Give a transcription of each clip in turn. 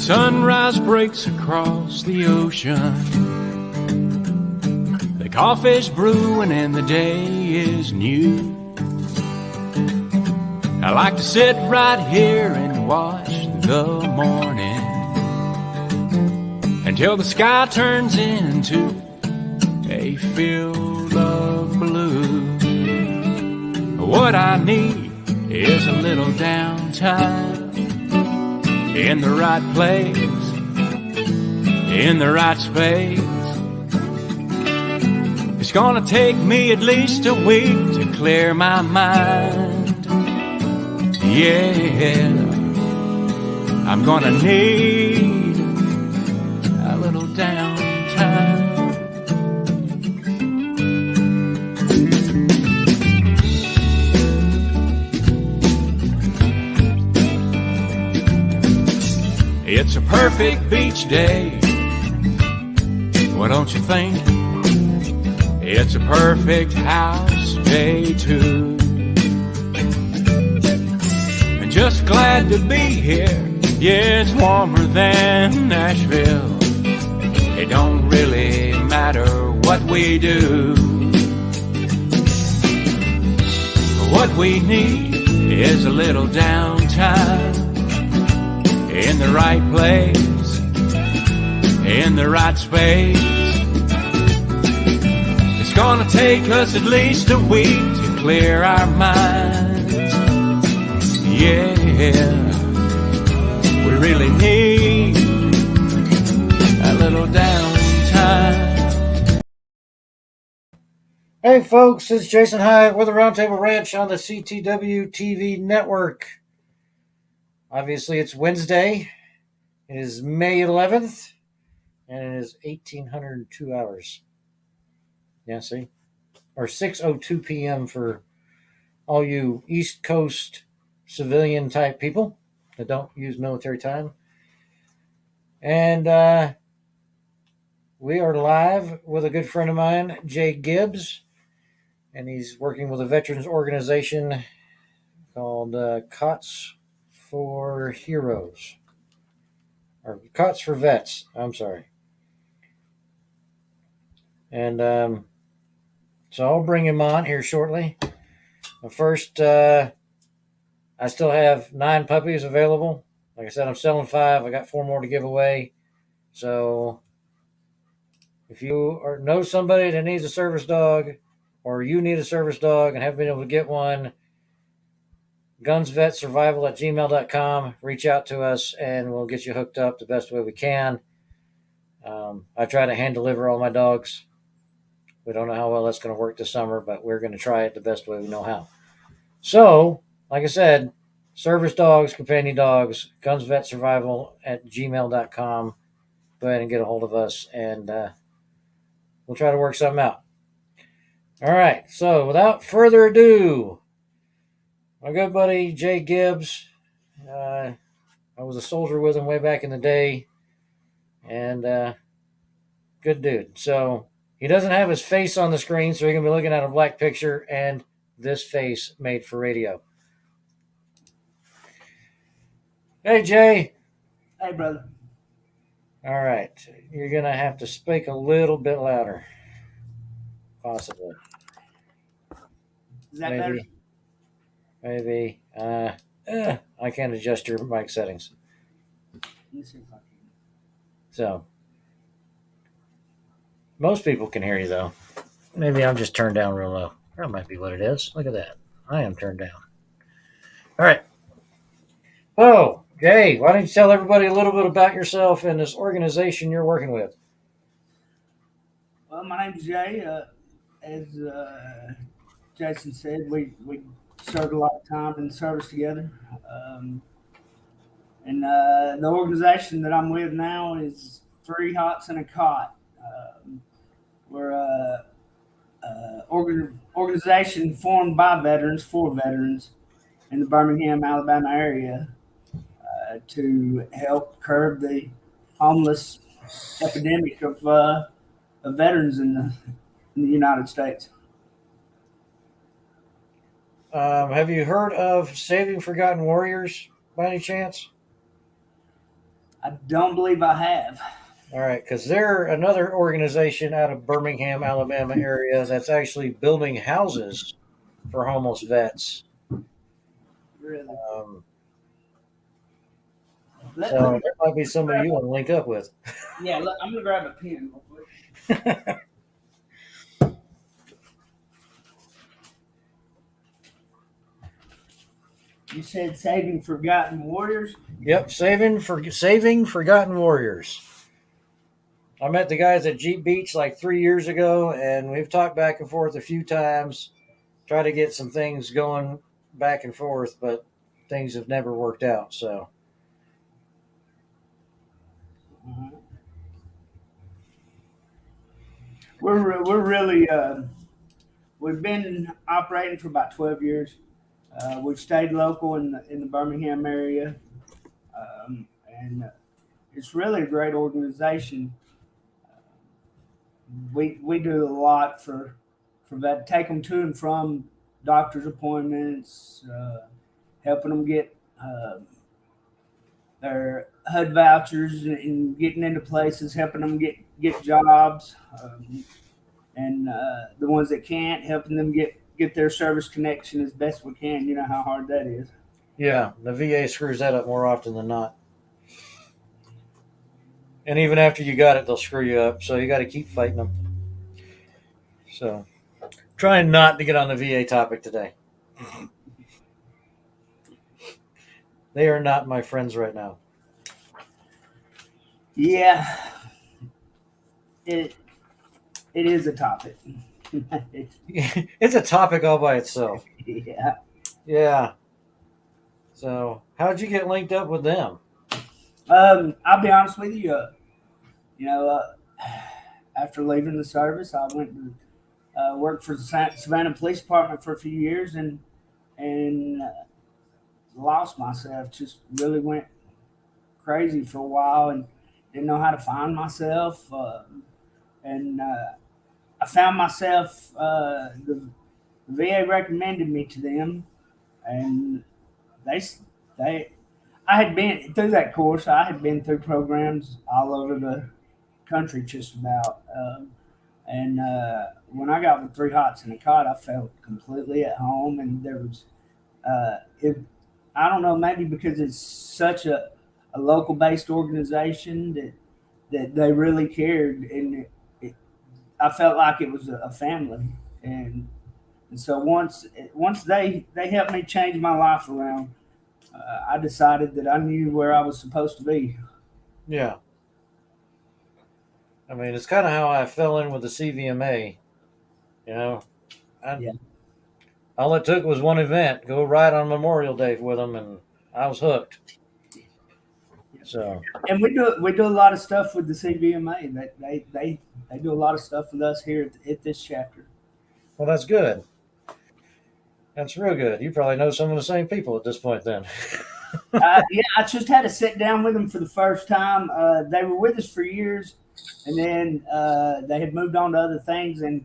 Sunrise breaks across the ocean. The coffee's brewing and the day is new. I like to sit right here and watch the morning until the sky turns into a field of blue. What I need is a little downtime in the right place, in the right space. It's gonna take me at least a week to clear my mind. Yeah, I'm gonna need a little downtime. It's a perfect beach day, what don't you think? It's a perfect house day too. And just glad to be here. Yeah, it's warmer than Nashville. It don't really matter what we do. What we need is a little downtime in the right place, in the right space. It's gonna take us at least a week to clear our minds. Yeah, we really need a little downtime. Hey folks, it's Jason Hyatt with the Roundtable Ranch on the CTW TV network. Obviously, it's Wednesday. It is May 11th, and it is 1802 hours. Yeah, see? Or 6:02 p.m. for all you East Coast civilian type people that don't use military time. And we are live with a good friend of mine, Jay Gibbs, and he's working with a veterans organization called COTS for Heroes, or COTS for Vets. I'm sorry. And so I'll bring him on here shortly. But first, I still have 9 puppies available. Like I said, I'm selling 5. I got 4 more to give away. So if you know somebody that needs a service dog, or you need a service dog and haven't been able to get one, gunsvetsurvival@gmail.com. Reach out to us and we'll get you hooked up the best way we can. I try to hand deliver all my dogs. We don't know how well that's going to work this summer, but we're going to try it the best way we know how. So, like I said, service dogs, companion dogs, gunsvetsurvival@gmail.com. Go ahead and get a hold of us, and we'll try to work something out. All right, so without further ado, my good buddy Jay Gibbs, I was a soldier with him way back in the day, and good dude. So he doesn't have his face on the screen, so you're going to be looking at a black picture and this face made for radio. Hey, Jay. Hey, brother. All right. You're going to have to speak a little bit louder, possibly. Is that better? Maybe. I can't adjust your mic settings. Let me see if I can. So, most people can hear you, though. Maybe I'm just turned down real low. That might be what it is. Look at that. I am turned down. All right. Oh, Jay, why don't you tell everybody a little bit about yourself and this organization you're working with? Well, my name's Jay. As Jason said, we served a lot of time in service together. And the organization that I'm with now is 3 Hots and a Cot. We're a organization formed by veterans for veterans in the Birmingham, Alabama area to help curb the homeless epidemic of veterans in the United States. Have you heard of Saving Forgotten Warriors by any chance? I don't believe I have. All right, because they're another organization out of Birmingham, Alabama area that's actually building houses for homeless vets. Really. Um, Let so me, that might be somebody you want to link up with. yeah, I'm gonna grab a pen real quick. You said Saving Forgotten Warriors. Yep, saving forgotten warriors. I met the guys at Jeep Beach like 3 years ago, and we've talked back and forth a few times, try to get some things going back and forth, but things have never worked out. So We're really we've been operating for about 12 years. We've stayed local in the Birmingham area, and it's really a great organization. We do a lot for that, take them to and from doctor's appointments, helping them get their HUD vouchers and getting into places, helping them get jobs, and the ones that can't, helping them get their service connection as best we can. You know how hard that is. yeah, the VA screws that up more often than not. And even after you got it, they'll screw you up. So you got to keep fighting them. So trying not to get on the VA topic today. They are not my friends right now. Yeah, it it is a topic. It's a topic all by itself. Yeah. Yeah. So how'd you get linked up with them? I'll be honest with you. You know, after leaving the service, I went to work for the Savannah Police Department for a few years, and lost myself. Just really went crazy for a while, and didn't know how to find myself. And I found myself. The VA recommended me to them, and they they I had been through that course. I had been through programs all over the country, just about. And when I got with Three Hots and a Cot, I felt completely at home. And there was, it, I don't know, maybe because it's such a local based organization that they really cared, and I felt like it was a family. And so once they helped me change my life around, I decided that I knew where I was supposed to be. Yeah. I mean, it's kind of how I fell in with the CVMA. You know, Yeah. all it took was one event, go ride on Memorial Day with them, and I was hooked. So, And we do a lot of stuff with the CVMA. That they do a lot of stuff with us here at this chapter. well, that's good. That's real good. You probably know some of the same people at this point, then. Yeah, I just had to sit down with them for the first time. They were with us for years, and then they had moved on to other things, and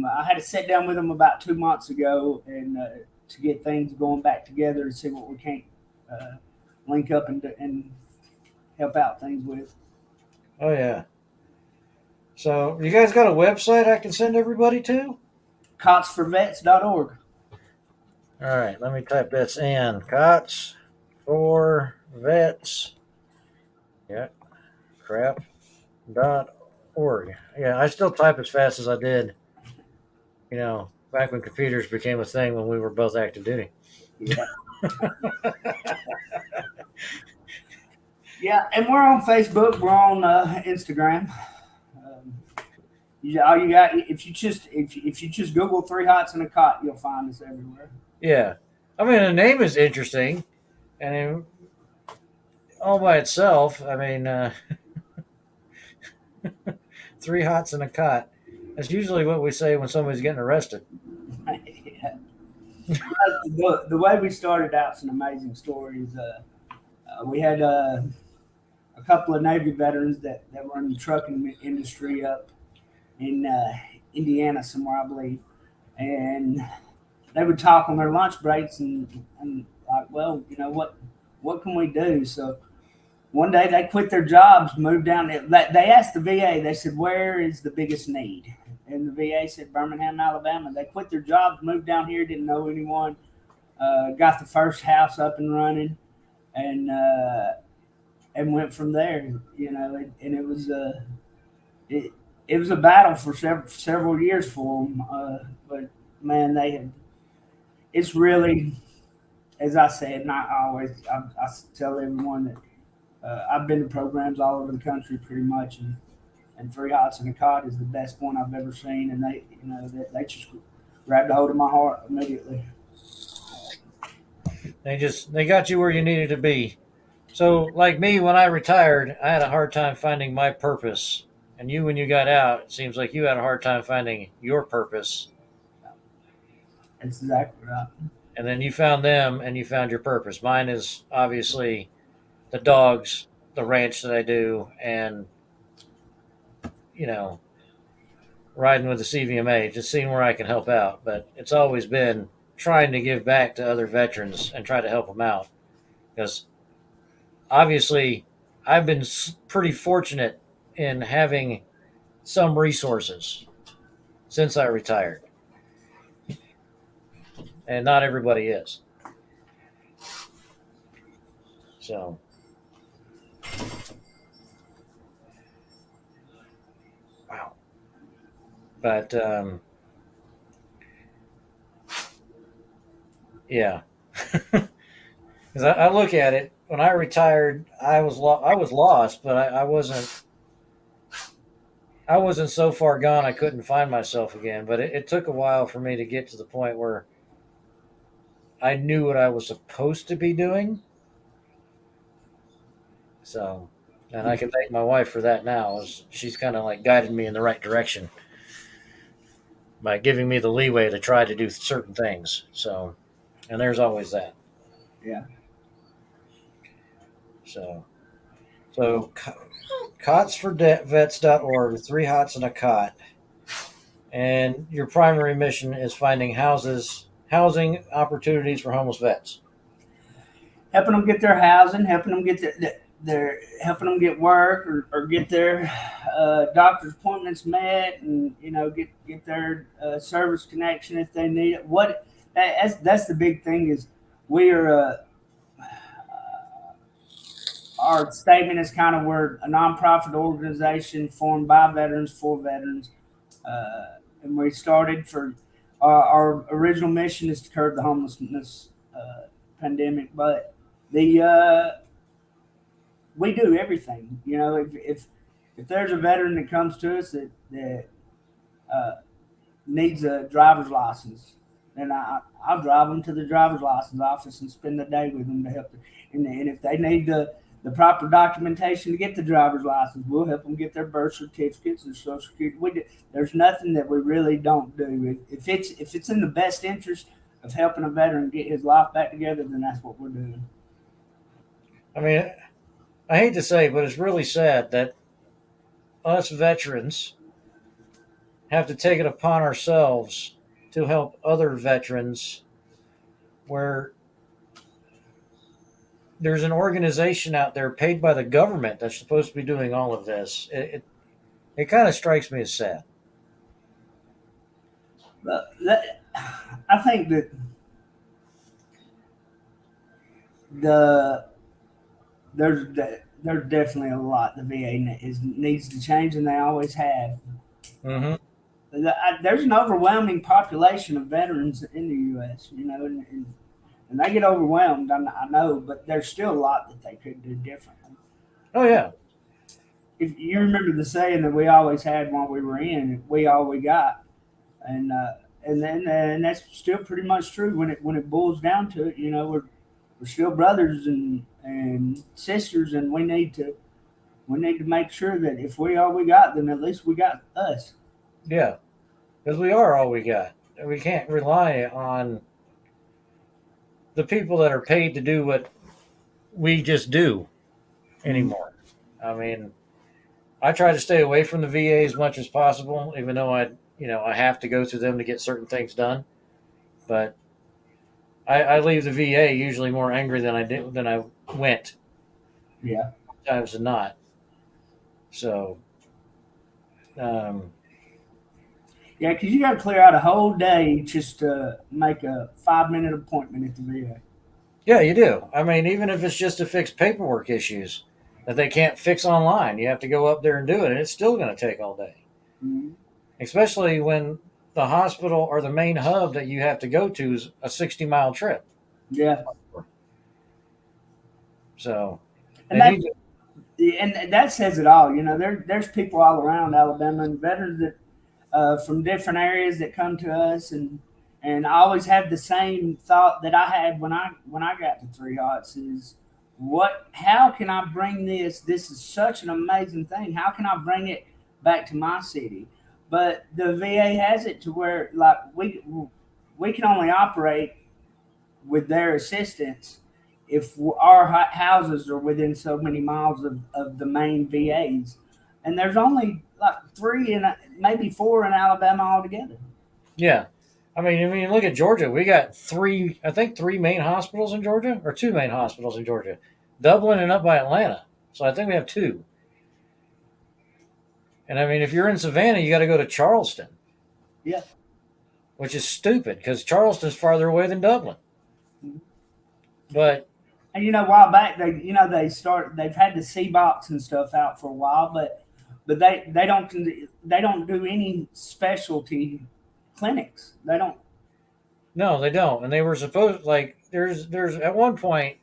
I had to sit down with them about 2 months ago, and to get things going back together and see what we can't link up and help out things with. Oh yeah. So, you guys got a website I can send everybody to? CotsForVets.org. All right, let me type this in. Cots for Vets. Yeah, crap. .org. Yeah, I still type as fast as I did. You know, back when computers became a thing when we were both active duty. Yeah. Yeah, and we're on Facebook. We're on Instagram. All you got, if you just Google Three Hots and a Cot, you'll find us everywhere. Yeah, I mean the name is interesting, and all by itself, I mean, Three Hots and a Cot. That's usually what we say when somebody's getting arrested. Yeah. The way we started out's an amazing story. We had a couple of Navy veterans that were in the trucking industry up in Indiana somewhere, I believe, and they would talk on their lunch breaks and like, well, you know what can we do? So one day they quit their jobs, moved down. They asked the VA. They said, "Where is the biggest need?" And the VA said, "Birmingham, Alabama." They quit their jobs, moved down here, didn't know anyone, got the first house up and running, and went from there. And it, it was a battle for several years for them. But man, it's really, as I said, not always. I tell everyone that I've been to programs all over the country pretty much, and Three Hots and a Cot is the best one I've ever seen, and they just grabbed a hold of my heart immediately. They got you where you needed to be. So, like me, when I retired, I had a hard time finding my purpose. And you, when you got out, it seems like you had a hard time finding your purpose. That's exactly right. And then you found them and you found your purpose. Mine is obviously the dogs, the ranch that I do, and, riding with the CVMA, just seeing where I can help out. But it's always been trying to give back to other veterans and try to help them out. Because obviously, I've been pretty fortunate in having some resources since I retired. And not everybody is. So, wow. But, yeah. Because I look at it, when I retired, I was lost, but I wasn't so far gone I couldn't find myself again. But it took a while for me to get to the point where I knew what I was supposed to be doing. So, and I can thank my wife for that now. She's kind of like guided me in the right direction by giving me the leeway to try to do certain things. So, and there's always that. Yeah. So cotsforvets.org, Three Hots and a Cot. And your primary mission is finding housing opportunities for homeless vets. Helping them get their housing, helping them get helping them get work or get their doctor's appointments met, and get their service connection if they need it. That's the big thing is we are our statement is kind of we're a nonprofit organization formed by veterans for veterans, and we started for our original mission is to curb the homelessness pandemic, but we do everything. If there's a veteran that comes to us that needs a driver's license, then I'll drive them to the driver's license office and spend the day with them to help them. And if they need the proper documentation to get the driver's license, we'll help them get their birth certificates and social security. There's nothing that we really don't do. If it's in the best interest of helping a veteran get his life back together, then that's what we're doing. I mean, I hate to say, but it's really sad that us veterans have to take it upon ourselves to help other veterans where there's an organization out there paid by the government that's supposed to be doing all of this. It kind of strikes me as sad. But I think that there's definitely a lot the VA needs to change, and they always have. Mm-hmm. There's an overwhelming population of veterans in the U.S. And they get overwhelmed. I know, but there's still a lot that they could do differently. Oh yeah. If you remember the saying that we always had while we were in, we all we got, and that's still pretty much true when it boils down to it. We're still brothers and sisters, and we need to make sure that if we all we got, then at least we got us. Yeah, because we are all we got. We can't rely on the people that are paid to do what we just do anymore. I mean, I try to stay away from the VA as much as possible, even though I have to go through them to get certain things done. But I leave the VA usually more angry than I went. Yeah. times than not. So, um, Yeah, because you got to clear out a whole day just to make a 5 minute appointment at the VA. yeah, you do. I mean, even if it's just to fix paperwork issues that they can't fix online, you have to go up there and do it, and it's still going to take all day. Mhm. Especially when the hospital or the main hub that you have to go to is a 60-mile trip. Yeah, So and they need to. that says it all. There's people all around Alabama and veterans that from different areas that come to us, and I always have the same thought that I had when I got to Three Hots is how can I bring this is such an amazing thing, how can I bring it back to my city? But the VA has it to where like we can only operate with their assistance if our houses are within so many miles of the main VAs, and there's only like three and maybe four in Alabama altogether. Yeah. I mean, look at Georgia. We got three, I think, three main hospitals in Georgia, or two main hospitals in Georgia, Dublin and up by Atlanta. So I think we have two. And I mean, if you're in Savannah, you got to go to Charleston, Yeah. which is stupid because Charleston's farther away than Dublin. But And a while back they've had the C box and stuff out for a while, but they don't do any specialty clinics. They don't. no, they don't. And they were supposed like there's at one point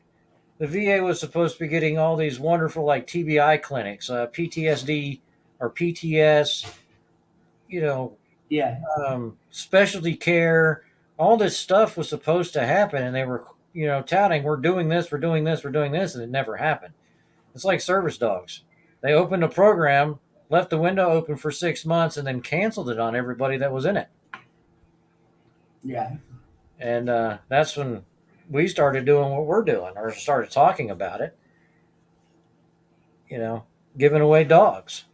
the VA was supposed to be getting all these wonderful like TBI clinics, PTSD or PTS, you know, Yeah. specialty care. All this stuff was supposed to happen, and they were touting we're doing this, we're doing this, we're doing this, and it never happened. It's like service dogs. They opened a program, left the window open for 6 months, and then canceled it on everybody that was in it. Yeah. And that's when we started doing what we're doing, or started talking about it. Giving away dogs.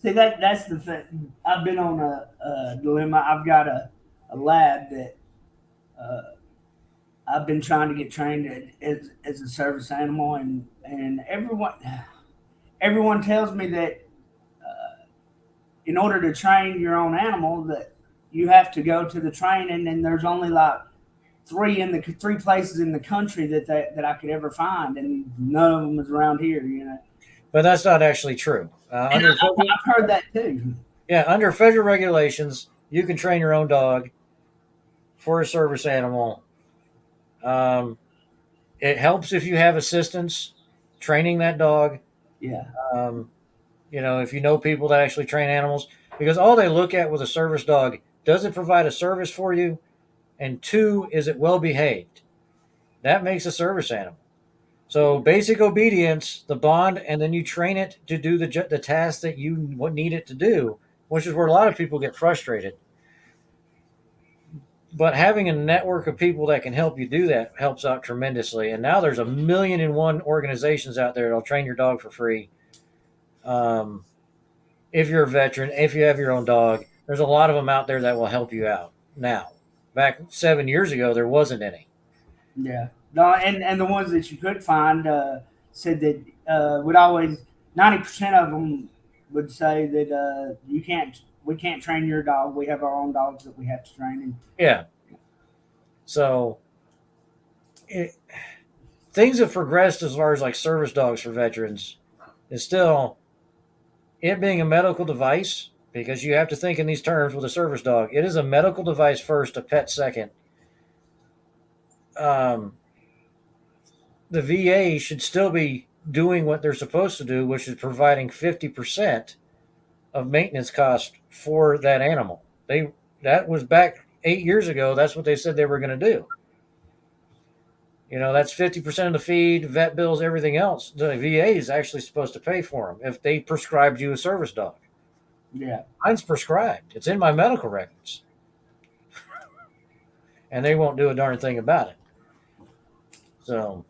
See that's the thing. I've been on a dilemma. I've got a lab that I've been trying to get trained as a service animal, and everyone tells me that in order to train your own animal, that you have to go to the training, and there's only like three places in the country that I could ever find, and none of them is around here. But that's not actually true. And I've heard that too. Yeah, under federal regulations, you can train your own dog for a service animal. It helps if you have assistance training that dog. Yeah. If you know people that actually train animals, because all they look at with a service dog, does it provide a service for you? And two, is it well behaved? That makes a service animal. So basic obedience, the bond, and then you train it to do the task that you need it to do, which is where a lot of people get frustrated. But having a network of people that can help you do that helps out tremendously. And now there's 1,000,001 organizations out there that'll train your dog for free. If you're a veteran, if you have your own dog, there's a lot of them out there that will help you out now. Back 7 years ago, there wasn't any. Yeah. No, and the ones that you could find said that would always 90% of them would say that we can't train your dog. We have our own dogs that we have to train. And Yeah. So things have progressed as far as like service dogs for veterans. It's still it being a medical device, because you have to think in these terms with a service dog. It is a medical device first, a pet second. The VA should still be doing what they're supposed to do, which is providing 50% of maintenance costs for that animal. That was back 8 years ago. That's what they said they were going to do. That's 50% of the feed, vet bills, everything else. The VA is actually supposed to pay for them if they prescribed you a service dog. yeah. Mine's prescribed. It's in my medical records. And they won't do a darn thing about it. So,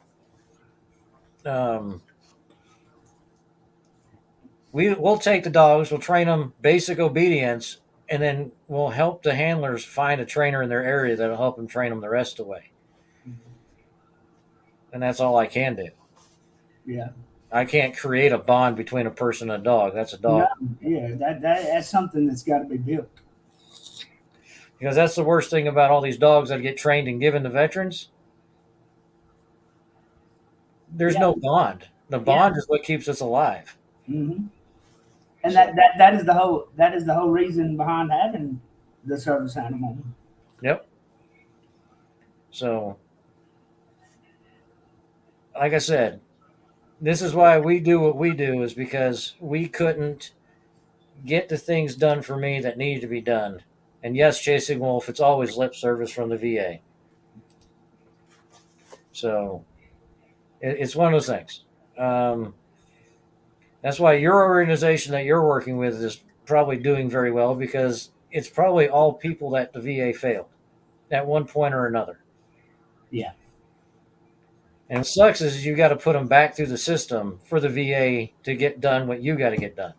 we'll take the dogs, we'll train them basic obedience, and then we'll help the handlers find a trainer in their area that'll help them train them the rest of the way. And that's all I can do. Yeah. I can't create a bond between a person and a dog. That's a No. dog. Yeah. That's something that's got to be built. Because that's the worst thing about all these dogs that get trained and given to veterans. There's Yeah. no bond. The Yeah. bond is what keeps us alive. Hmm. And that is the whole reason behind having the service animal. Yep. So, like I said, this is why we do what we do, is because we couldn't get the things done for me that needed to be done. And yes, Chasing Wolf, it's always lip service from the VA. So it's one of those things. That's why your organization that you're working with is probably doing very well, because it's probably all people that the VA failed at one point or another. Yeah. And what sucks is you got to put them back through the system for the VA to get done what you got to get done.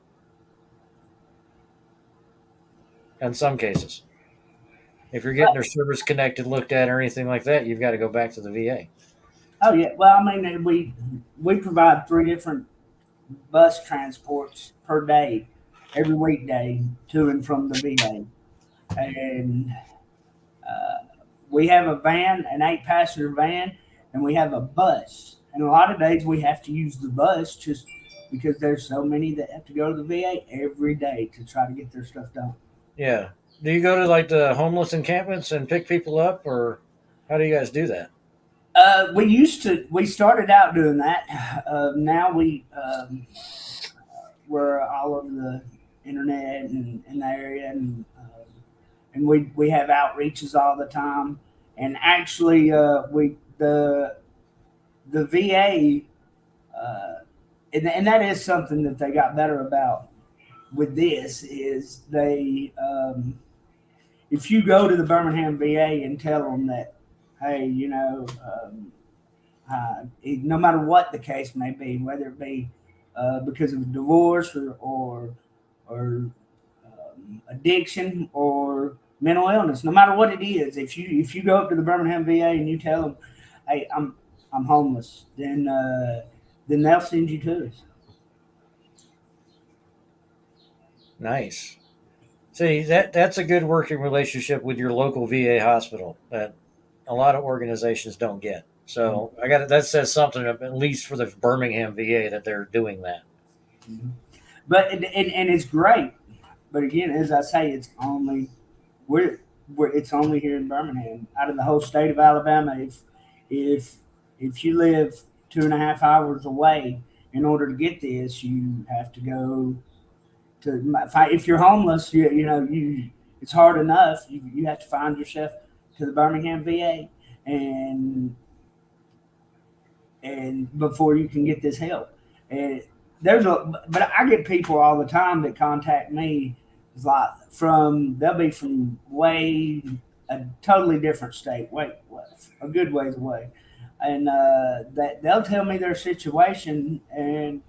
In some cases, if you're getting their service connected, looked at, or anything like that, you've got to go back to the VA. Oh yeah. Well, I mean, we provide 3 different bus transports per day, every weekday to and from the VA, and we have a van, an 8-passenger van, and we have a bus. And a lot of days we have to use the bus just because there's so many that have to go to the VA every day to try to get their stuff done. Yeah. Do you go to like the homeless encampments and pick people up, or how do you guys do that? We started out doing that. Now we're all over the internet and in the area, and we have outreaches all the time. And actually, we the VA, and that is something that they got better about with this is if you go to the Birmingham VA and tell them that, hey, no matter what the case may be, whether it be because of divorce or addiction or mental illness, no matter what it is, if you go up to the Birmingham VA and you tell them, hey, I'm homeless, then they'll send you to us. Nice. See, that's a good working relationship with your local VA hospital that a lot of organizations don't get. So that says something, at least for the Birmingham VA, that they're doing that. Mm-hmm. But and it's great. But again, as I say, it's only it's only here in Birmingham. Out of the whole state of Alabama, if you live 2.5 hours away, in order to get this, you have to go to. If you're homeless, it's hard enough. You have to find yourself to the Birmingham VA, and before you can get this help. And but I get people all the time that contact me. It's like they'll be from a totally different state, a good ways away, and that they'll tell me their situation. And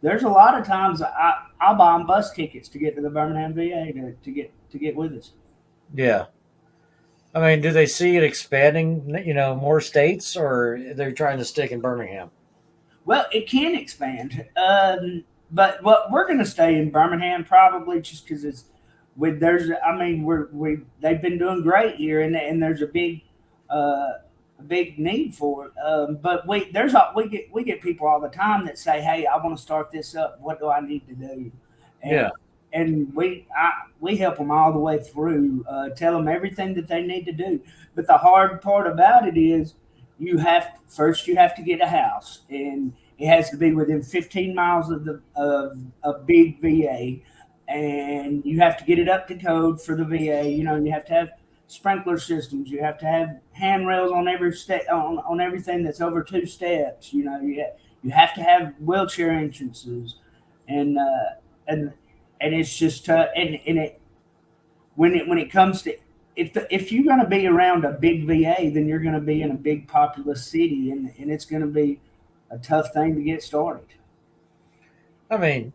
there's a lot of times I'll buy them bus tickets to get to the Birmingham VA to get with us. Yeah. I mean, do they see it expanding, more states, or they're trying to stick in Birmingham? Well, it can expand, but we're going to stay in Birmingham probably just because they've been doing great here, and there's a big need for it. But we get people all the time that say, "Hey, I want to start this up. What do I need to do?" And we help them all the way through, tell them everything that they need to do. But the hard part about it is you have to get a house, and it has to be within 15 miles of a big VA, and you have to get it up to code for the VA. You have to have sprinkler systems. You have to have handrails on every step on everything that's over 2 steps. You have to have wheelchair entrances, and it's just when it comes to if you're going to be around a big VA, then you're going to be in a big populous city, and it's going to be a tough thing to get started. I mean,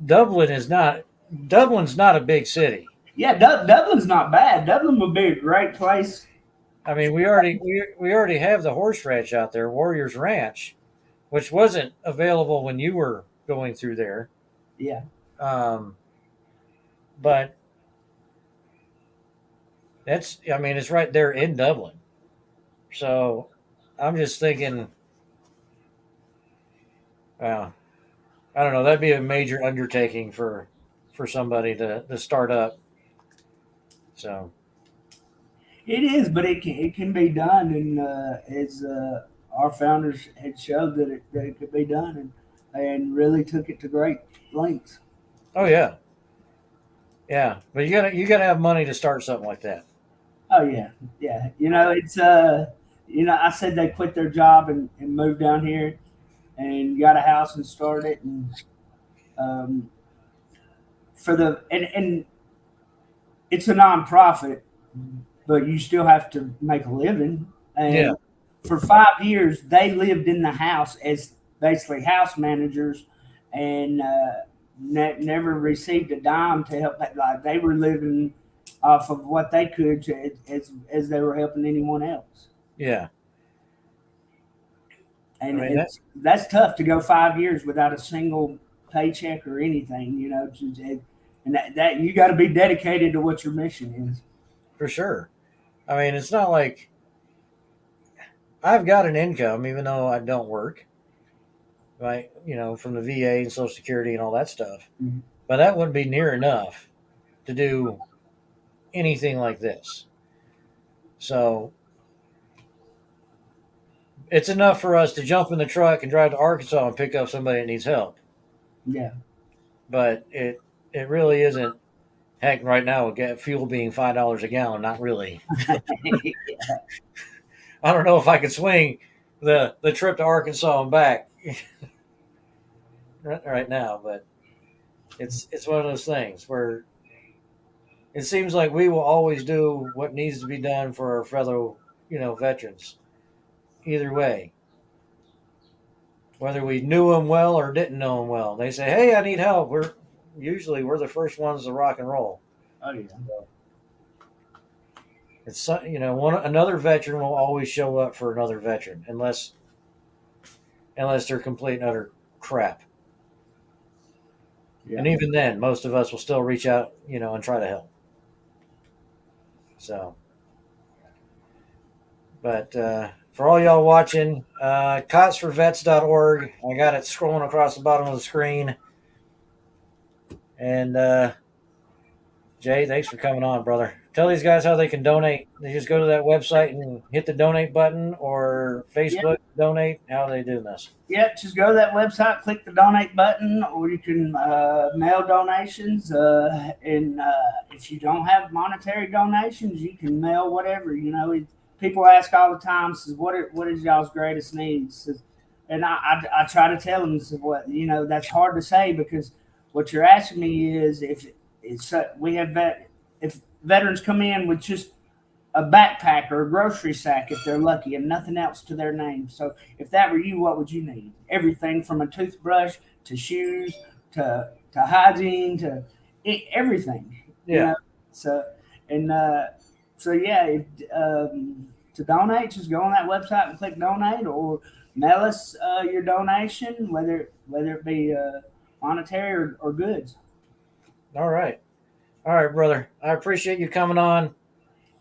Dublin's not a big city. Yeah, Dublin's not bad. Dublin would be a great place. I mean, we already have the horse ranch out there, Warriors Ranch, which wasn't available when you were going through there. Yeah. Um, but I mean, it's right there in Dublin. So I'm just thinking, wow, I don't know. That'd be a major undertaking for somebody to start up. So It is, but it can be done, and as our founders had showed that it could be done, and really took it to great lengths. oh yeah, yeah. But you gotta have money to start something like that. Oh yeah, yeah. You know, it's you know, I said they quit their job and moved down here and got a house and started it, and um, for the and it's a nonprofit, but you still have to make a living. Yeah, And for 5 years, they lived in the house as basically house managers, and never received a dime to help. Like they were living off of what they could as they were helping anyone else. yeah. I And mean that that's tough to go 5 years without a single paycheck or anything. You know, and that you got to be dedicated to what your mission is. for sure. I mean, it's not like I've got an income, even though I don't work, right? From the VA and Social Security and all that stuff. Mhm. But that wouldn't be near enough to do anything like this. So it's enough for us to jump in the truck and drive to Arkansas and pick up somebody that needs help. Yeah. But it really isn't. Heck, right now with fuel being $5 a gallon, not really. I don't know if I could swing the trip to Arkansas and back right now, but it's one of those things where it seems like we will always do what needs to be done for our fellow, veterans. Either way, whether we knew them well or didn't know them well, they say, "Hey, I need help." We're the first ones to rock and roll. Oh yeah. It's another veteran will always show up for another veteran unless they're complete and utter crap. Yeah. And even then, most of us will still reach out, and try to help. So, but for all y'all watching, cotsforvets.org. I got it scrolling across the bottom of the screen. And Jay, thanks for coming on, brother. Tell these guys how they can donate. They just go to that website and hit the donate button, or Facebook donate. How are they doing this? Yeah, just go to that website, click the donate button, or you can mail donations. And if you don't have monetary donations, you can mail whatever. People ask all the time, says, what is y'all's greatest needs? And I try to tell them, that's hard to say, because what you're asking me is if veterans come in with just a backpack or a grocery sack if they're lucky and nothing else to their name. So if that were you, what would you need? Everything from a toothbrush to shoes to hygiene to everything. Yeah. So to donate, just go on that website and click donate, or mail us your donation, whether it be monetary or goods. All right, brother. I appreciate you coming on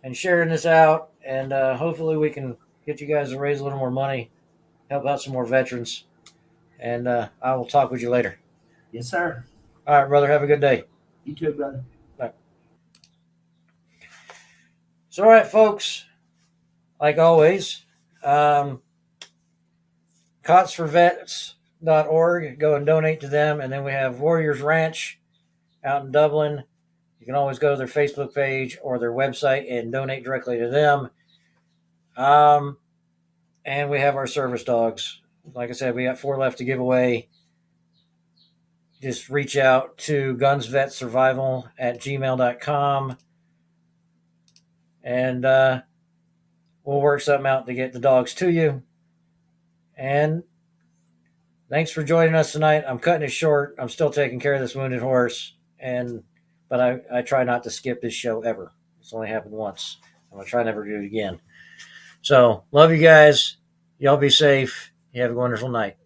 and sharing this out, and hopefully we can get you guys to raise a little more money, help out some more veterans, and I will talk with you later. Yes, sir. All right, brother. Have a good day. You too, brother. Bye. So, all right, folks, like always, cotsforvets.org. Go and donate to them, and then we have Warriors Ranch out in Dublin. You can always go to their Facebook page or their website and donate directly to them. And we have our service dogs. Like I said, we got 4 left to give away. Just reach out to gunsvetsurvival@gmail.com. And we'll work something out to get the dogs to you. And thanks for joining us tonight. I'm cutting it short. I'm still taking care of this wounded horse. But I try not to skip this show ever. It's only happened once. I'm gonna try never to do it again. So love you guys. Y'all be safe. You have a wonderful night.